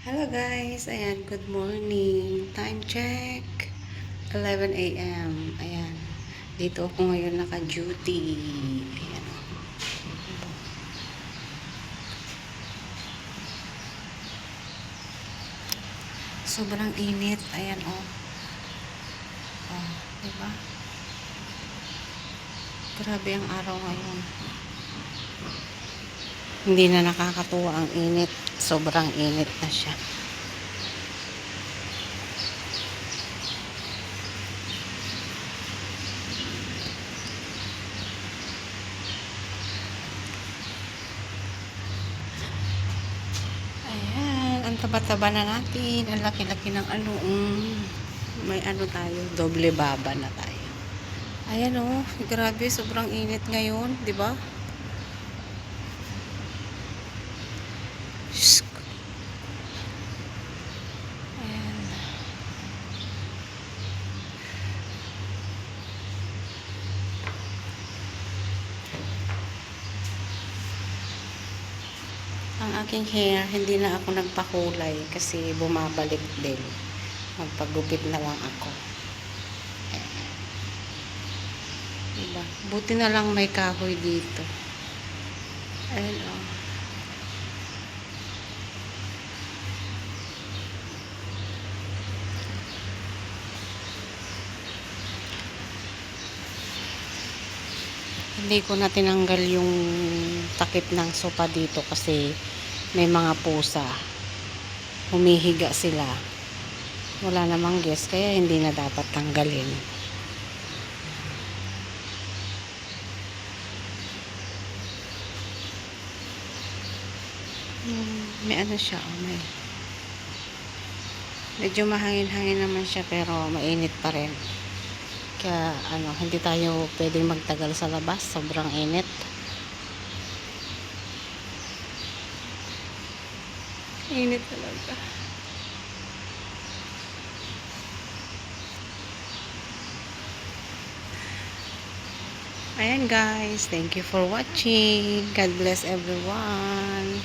Hello guys, ayan, good morning. Time check, 11 a.m. Ayan, dito ako ngayon naka-duty. Ayan. Sobrang init, ayan oh. Oh, diba? Grabe ang araw ngayon. Hindi na nakakatuwa ang init. Sobrang init na siya. Ayan, ang taba-taba na natin. Ang laki-laki ng ano. May ano tayo, doble baba na tayo. Ayan oh, grabe, sobrang init ngayon, di ba? Ayan. Ang aking hair, hindi na ako nagpakulay kasi bumabalik din. Magpagupit na lang ako. Diba? Buti na lang may kahoy dito. Ayan o. Hindi ko na tinanggal yung takip ng sopa dito kasi may mga pusa. Humihiga sila. Wala namang guest kaya hindi na dapat tanggalin. May ano siya, medyo mahangin-hangin naman siya pero mainit pa rin. Kaya ano, hindi tayo pwedeng magtagal sa labas, sobrang init. Init talaga. Ayan guys, thank you for watching. God bless everyone.